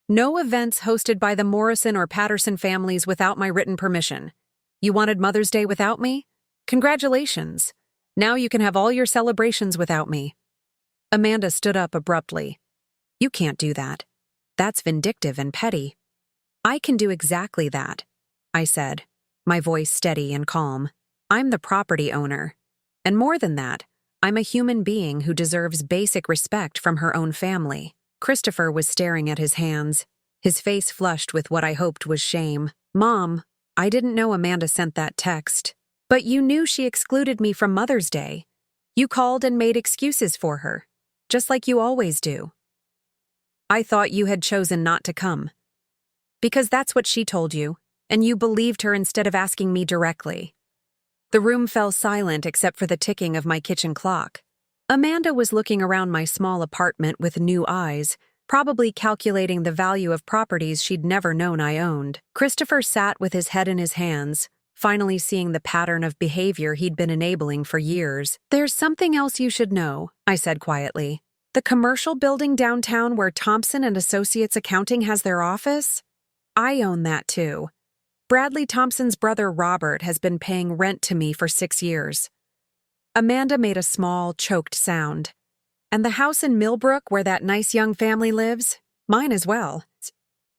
No events hosted by the Morrison or Patterson families without my written permission. You wanted Mother's Day without me? Congratulations. Now you can have all your celebrations without me. Amanda stood up abruptly. You can't do that. That's vindictive and petty. I can do exactly that, I said, my voice steady and calm. I'm the property owner. And more than that, I'm a human being who deserves basic respect from her own family. Christopher was staring at his hands, his face flushed with what I hoped was shame. Mom, I didn't know Amanda sent that text. But you knew she excluded me from Mother's Day. You called and made excuses for her, just like you always do. I thought you had chosen not to come. Because that's what she told you, and you believed her instead of asking me directly. The room fell silent except for the ticking of my kitchen clock. Amanda was looking around my small apartment with new eyes, probably calculating the value of properties she'd never known I owned. Christopher sat with his head in his hands, finally seeing the pattern of behavior he'd been enabling for years. There's something else you should know, I said quietly. The commercial building downtown where Thompson and Associates Accounting has their office? I own that too. Bradley Thompson's brother Robert has been paying rent to me for 6 years. Amanda made a small, choked sound. And the house in Millbrook where that nice young family lives? Mine as well.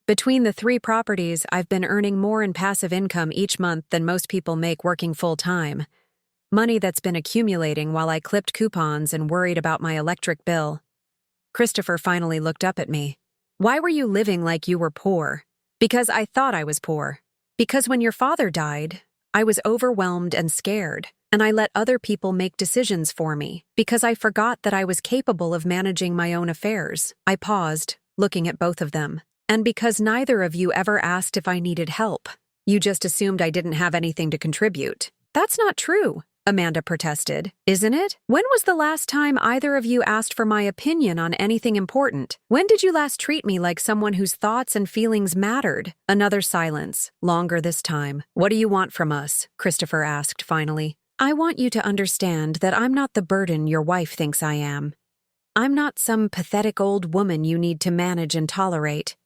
Between the 3 properties, I've been earning more in passive income each month than most people make working full-time. Money that's been accumulating while I clipped coupons and worried about my electric bill. Christopher finally looked up at me. Why were you living like you were poor? Because I thought I was poor. Because when your father died, I was overwhelmed and scared, and I let other people make decisions for me because I forgot that I was capable of managing my own affairs. I paused, looking at both of them. And because neither of you ever asked if I needed help. You just assumed I didn't have anything to contribute. That's not true, Amanda protested. Isn't it? When was the last time either of you asked for my opinion on anything important? When did you last treat me like someone whose thoughts and feelings mattered? Another silence, longer this time. What do you want from us? Christopher asked finally. I want you to understand that I'm not the burden your wife thinks I am. I'm not some pathetic old woman you need to manage and tolerate.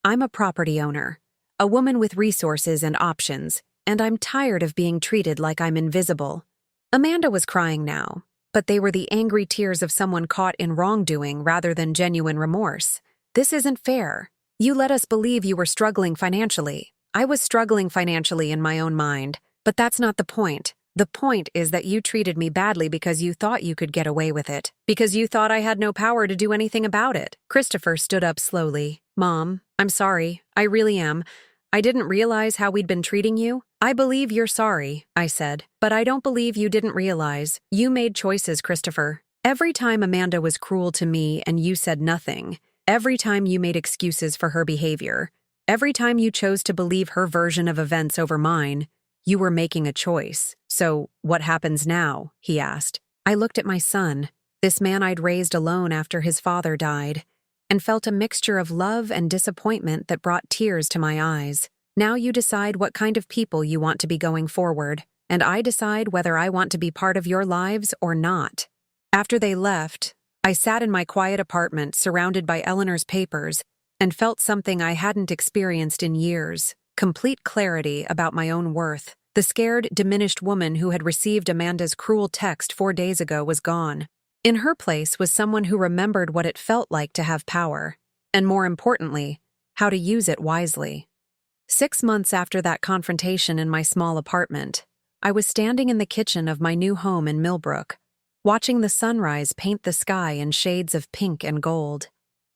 I'm a property owner, a woman with resources and options, and I'm tired of being treated like I'm invisible. Amanda was crying now, but they were the angry tears of someone caught in wrongdoing rather than genuine remorse. This isn't fair. You let us believe you were struggling financially. I was struggling financially in my own mind, but that's not the point. The point is that you treated me badly because you thought you could get away with it, because you thought I had no power to do anything about it. Christopher stood up slowly. Mom, I'm sorry. I really am. I didn't realize how we'd been treating you. I believe you're sorry, I said, but I don't believe you didn't realize. You made choices, Christopher. Every time Amanda was cruel to me and you said nothing, every time you made excuses for her behavior, every time you chose to believe her version of events over mine, you were making a choice. So, what happens now? He asked. I looked at my son, this man I'd raised alone after his father died, and felt a mixture of love and disappointment that brought tears to my eyes. Now you decide what kind of people you want to be going forward, and I decide whether I want to be part of your lives or not. After they left, I sat in my quiet apartment surrounded by Eleanor's papers and felt something I hadn't experienced in years, complete clarity about my own worth. The scared, diminished woman who had received Amanda's cruel text 4 days ago was gone. In her place was someone who remembered what it felt like to have power, and more importantly, how to use it wisely. 6 months after that confrontation in my small apartment, I was standing in the kitchen of my new home in Millbrook, watching the sunrise paint the sky in shades of pink and gold.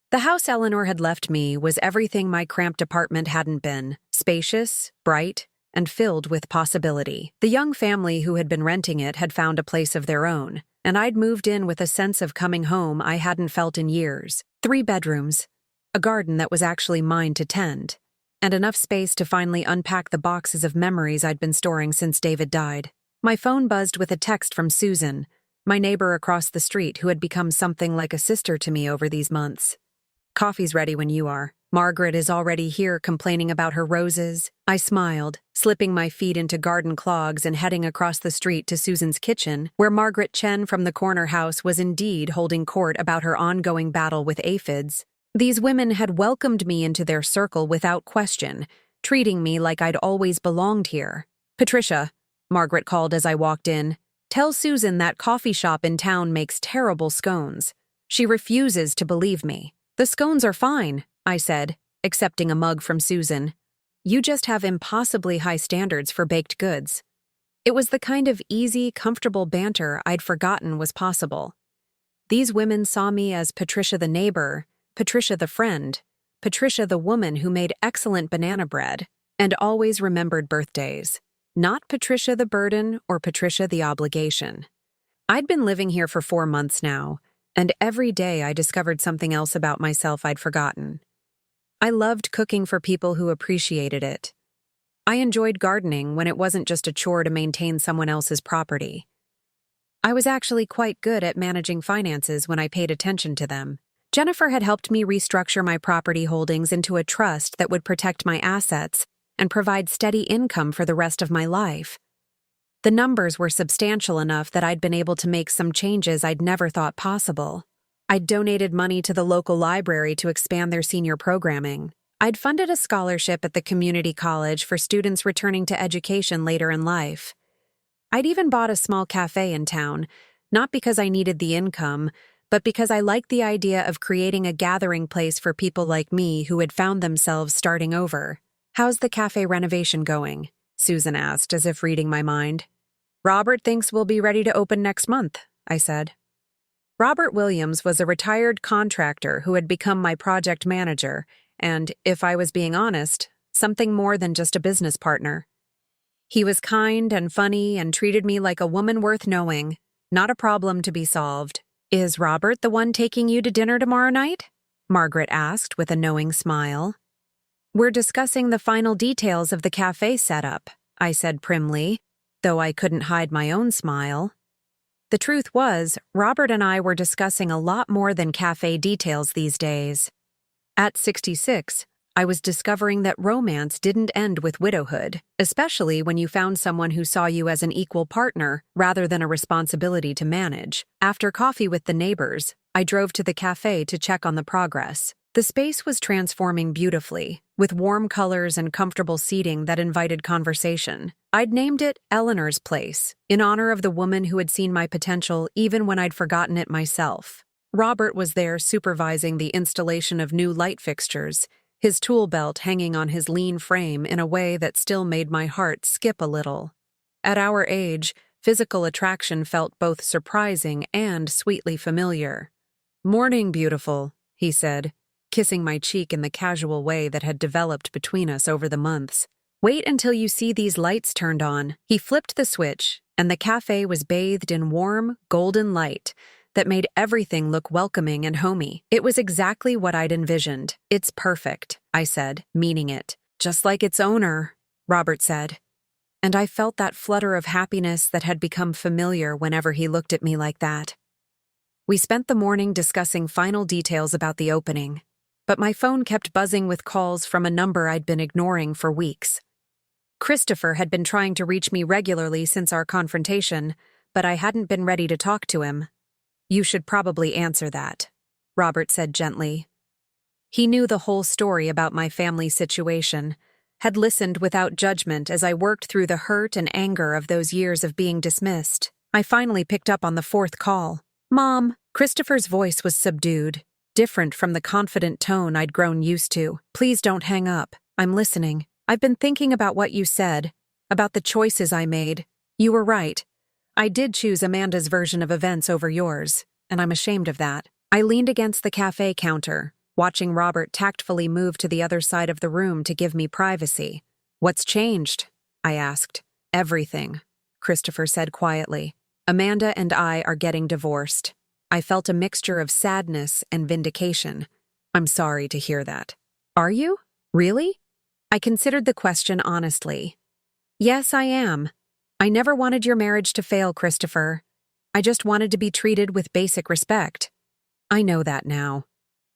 The house Eleanor had left me was everything my cramped apartment hadn't been: spacious, bright, and filled with possibility. The young family who had been renting it had found a place of their own, and I'd moved in with a sense of coming home I hadn't felt in years. 3 bedrooms, a garden that was actually mine to tend, and enough space to finally unpack the boxes of memories I'd been storing since David died. My phone buzzed with a text from Susan, my neighbor across the street who had become something like a sister to me over these months. Coffee's ready when you are. Margaret is already here complaining about her roses. I smiled, slipping my feet into garden clogs and heading across the street to Susan's kitchen, where Margaret Chen from the corner house was indeed holding court about her ongoing battle with aphids. These women had welcomed me into their circle without question, treating me like I'd always belonged here. Patricia, Margaret called as I walked in, tell Susan that coffee shop in town makes terrible scones. She refuses to believe me. The scones are fine, I said, accepting a mug from Susan. You just have impossibly high standards for baked goods. It was the kind of easy, comfortable banter I'd forgotten was possible. These women saw me as Patricia the neighbor, Patricia the friend, Patricia the woman who made excellent banana bread, and always remembered birthdays. Not Patricia the burden or Patricia the obligation. I'd been living here for 4 months now, and every day I discovered something else about myself I'd forgotten. I loved cooking for people who appreciated it. I enjoyed gardening when it wasn't just a chore to maintain someone else's property. I was actually quite good at managing finances when I paid attention to them. Jennifer had helped me restructure my property holdings into a trust that would protect my assets and provide steady income for the rest of my life. The numbers were substantial enough that I'd been able to make some changes I'd never thought possible. I'd donated money to the local library to expand their senior programming. I'd funded a scholarship at the community college for students returning to education later in life. I'd even bought a small cafe in town, not because I needed the income, but because I liked the idea of creating a gathering place for people like me who had found themselves starting over. How's the cafe renovation going? Susan asked, as if reading my mind. Robert thinks we'll be ready to open next month, I said. Robert Williams was a retired contractor who had become my project manager and, if I was being honest, something more than just a business partner. He was kind and funny and treated me like a woman worth knowing. Not a problem to be solved. Is Robert the one taking you to dinner tomorrow night? Margaret asked with a knowing smile. We're discussing the final details of the cafe setup, I said primly, though I couldn't hide my own smile. The truth was, Robert and I were discussing a lot more than cafe details these days. At 66, I was discovering that romance didn't end with widowhood, especially when you found someone who saw you as an equal partner rather than a responsibility to manage. After coffee with the neighbors, I drove to the cafe to check on the progress. The space was transforming beautifully, with warm colors and comfortable seating that invited conversation. I'd named it Eleanor's Place, in honor of the woman who had seen my potential even when I'd forgotten it myself. Robert was there supervising the installation of new light fixtures, his tool belt hanging on his lean frame in a way that still made my heart skip a little. At our age, physical attraction felt both surprising and sweetly familiar. "Morning, beautiful," he said, kissing my cheek in the casual way that had developed between us over the months. "Wait until you see these lights turned on." He flipped the switch, and the cafe was bathed in warm, golden light that made everything look welcoming and homey. It was exactly what I'd envisioned. "It's perfect," I said, meaning it. "Just like its owner," Robert said. And I felt that flutter of happiness that had become familiar whenever he looked at me like that. We spent the morning discussing final details about the opening, but my phone kept buzzing with calls from a number I'd been ignoring for weeks. Christopher had been trying to reach me regularly since our confrontation, but I hadn't been ready to talk to him. "You should probably answer that," Robert said gently. He knew the whole story about my family situation, had listened without judgment as I worked through the hurt and anger of those years of being dismissed. I finally picked up on the fourth call. "Mom." Christopher's voice was subdued, different from the confident tone I'd grown used to. "Please don't hang up. I'm listening. I've been thinking about what you said, about the choices I made. You were right. I did choose Amanda's version of events over yours, and I'm ashamed of that." I leaned against the cafe counter, watching Robert tactfully move to the other side of the room to give me privacy. "What's changed?" I asked. "Everything," Christopher said quietly. "Amanda and I are getting divorced." I felt a mixture of sadness and vindication. "I'm sorry to hear that." "Are you? Really?" I considered the question honestly. "Yes, I am. I never wanted your marriage to fail, Christopher. I just wanted to be treated with basic respect. I know that now.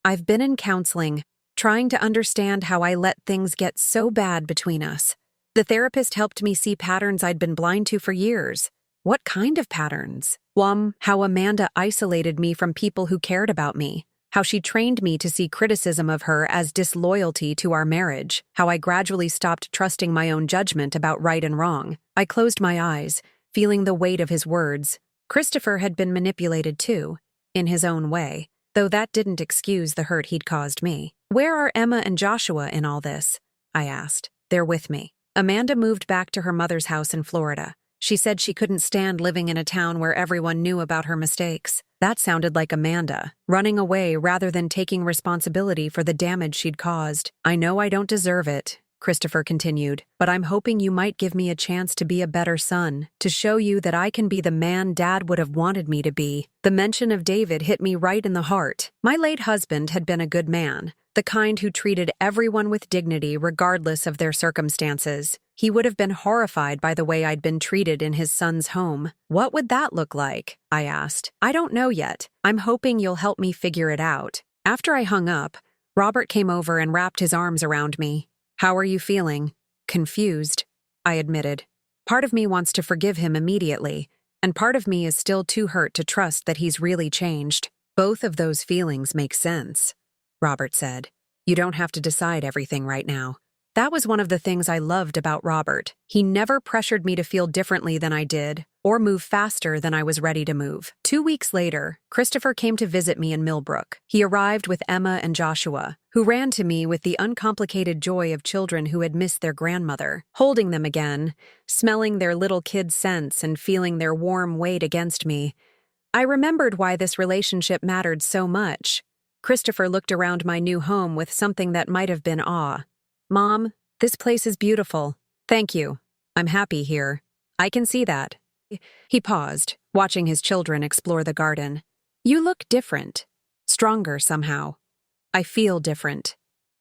I've been in counseling, trying to understand how I let things get so bad between us. The therapist helped me see patterns I'd been blind to for years." "What kind of patterns?" How Amanda isolated me from people who cared about me. How she trained me to see criticism of her as disloyalty to our marriage. How I gradually stopped trusting my own judgment about right and wrong. I closed my eyes, feeling the weight of his words. Christopher had been manipulated too, in his own way, though that didn't excuse the hurt he'd caused me. "Where are Emma and Joshua in all this?" I asked. "They're with me." Amanda moved back to her mother's house in Florida. She said she couldn't stand living in a town where everyone knew about her mistakes. That sounded like Amanda, running away rather than taking responsibility for the damage she'd caused. "I know I don't deserve it," Christopher continued, "but I'm hoping you might give me a chance to be a better son, to show you that I can be the man Dad would have wanted me to be." The mention of David hit me right in the heart. My late husband had been a good man, the kind who treated everyone with dignity regardless of their circumstances. He would have been horrified by the way I'd been treated in his son's home. "What would that look like?" I asked. "I don't know yet. I'm hoping you'll help me figure it out." After I hung up, Robert came over and wrapped his arms around me. "How are you feeling?" "Confused," I admitted. Part of me wants to forgive him immediately, and part of me is still too hurt to trust that he's really changed. "Both of those feelings make sense," Robert said. "You don't have to decide everything right now." That was one of the things I loved about Robert. He never pressured me to feel differently than I did, or move faster than I was ready to move. 2 weeks later, Christopher came to visit me in Millbrook. He arrived with Emma and Joshua, who ran to me with the uncomplicated joy of children who had missed their grandmother. Holding them again, smelling their little kid scents and feeling their warm weight against me, I remembered why this relationship mattered so much. Christopher looked around my new home with something that might have been awe. "Mom, this place is beautiful." "Thank you," I'm happy here. I can see that. He paused, watching his children explore the garden. You look different. Stronger somehow. I feel different.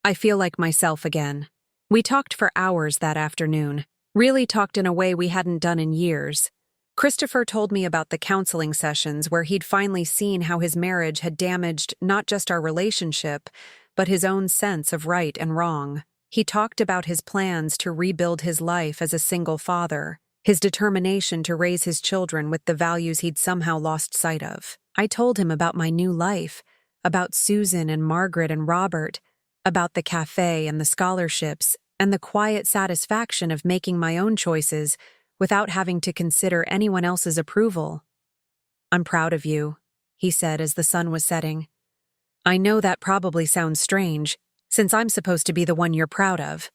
I feel like myself again. We talked for hours that afternoon. Really talked in a way we hadn't done in years. Christopher told me about the counseling sessions where he'd finally seen how his marriage had damaged not just our relationship, but his own sense of right and wrong. He talked about his plans to rebuild his life as a single father, his determination to raise his children with the values he'd somehow lost sight of. I told him about my new life, about Susan and Margaret and Robert, about the cafe and the scholarships, and the quiet satisfaction of making my own choices without having to consider anyone else's approval. I'm proud of you, he said as the sun was setting. I know that probably sounds strange, since I'm supposed to be the one you're proud of.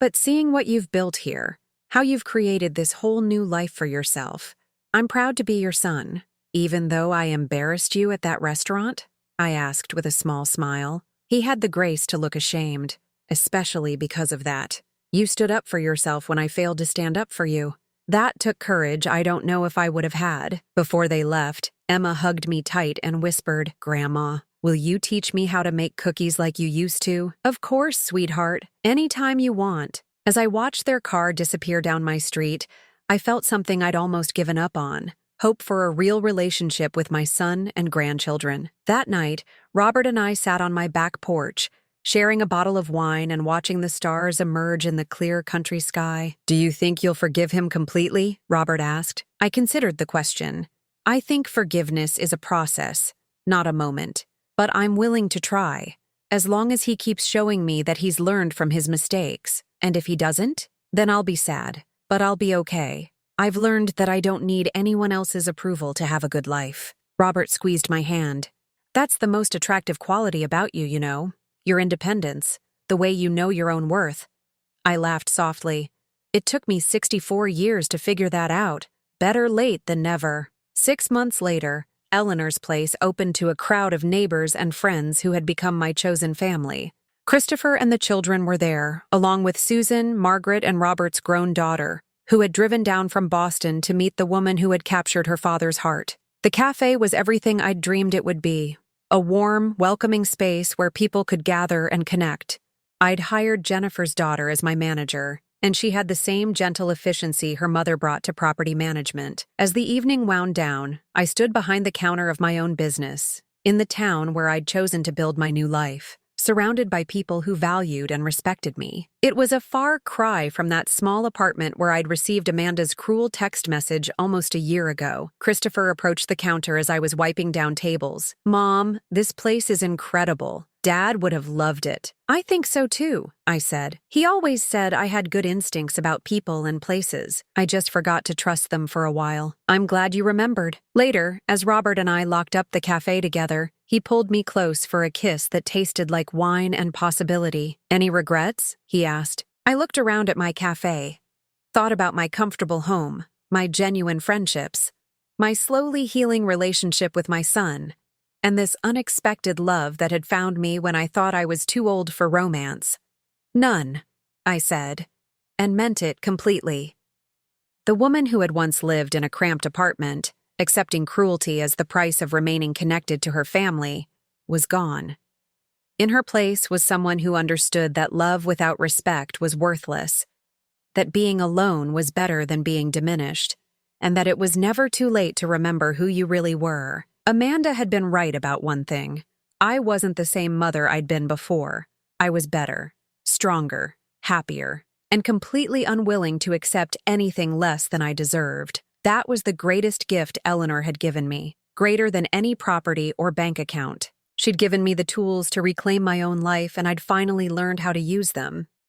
But seeing what you've built here, how you've created this whole new life for yourself, I'm proud to be your son, even though I embarrassed you at that restaurant? I asked with a small smile. He had the grace to look ashamed, especially because of that. You stood up for yourself when I failed to stand up for you. That took courage I don't know if I would have had. Before they left, Emma hugged me tight and whispered, Grandma, will you teach me how to make cookies like you used to? Of course, sweetheart. Anytime you want. As I watched their car disappear down my street, I felt something I'd almost given up on. Hope for a real relationship with my son and grandchildren. That night, Robert and I sat on my back porch, sharing a bottle of wine and watching the stars emerge in the clear country sky. Do you think you'll forgive him completely? Robert asked. I considered the question. I think forgiveness is a process, not a moment. But I'm willing to try, as long as he keeps showing me that he's learned from his mistakes. And if he doesn't, then I'll be sad. But I'll be okay. I've learned that I don't need anyone else's approval to have a good life. Robert squeezed my hand. That's the most attractive quality about you, you know. Your independence, the way you know your own worth. I laughed softly. It took me 64 years to figure that out. Better late than never. 6 months later, Eleanor's place opened to a crowd of neighbors and friends who had become my chosen family. Christopher and the children were there, along with Susan, Margaret, and Robert's grown daughter, who had driven down from Boston to meet the woman who had captured her father's heart. The cafe was everything I'd dreamed it would be. A warm, welcoming space where people could gather and connect. I'd hired Jennifer's daughter as my manager, and she had the same gentle efficiency her mother brought to property management. As the evening wound down, I stood behind the counter of my own business, in the town where I'd chosen to build my new life, surrounded by people who valued and respected me. It was a far cry from that small apartment where I'd received Amanda's cruel text message almost a year ago. Christopher approached the counter as I was wiping down tables. Mom, this place is incredible. Dad would have loved it. I think so too, I said. He always said I had good instincts about people and places. I just forgot to trust them for a while. I'm glad you remembered. Later, as Robert and I locked up the cafe together, he pulled me close for a kiss that tasted like wine and possibility. Any regrets? He asked. I looked around at my cafe, thought about my comfortable home, my genuine friendships, my slowly healing relationship with my son, and this unexpected love that had found me when I thought I was too old for romance. None, I said, and meant it completely. The woman who had once lived in a cramped apartment, accepting cruelty as the price of remaining connected to her family, was gone. In her place was someone who understood that love without respect was worthless, that being alone was better than being diminished, and that it was never too late to remember who you really were. Amanda had been right about one thing. I wasn't the same mother I'd been before. I was better, stronger, happier, and completely unwilling to accept anything less than I deserved. That was the greatest gift Eleanor had given me, greater than any property or bank account. She'd given me the tools to reclaim my own life, and I'd finally learned how to use them.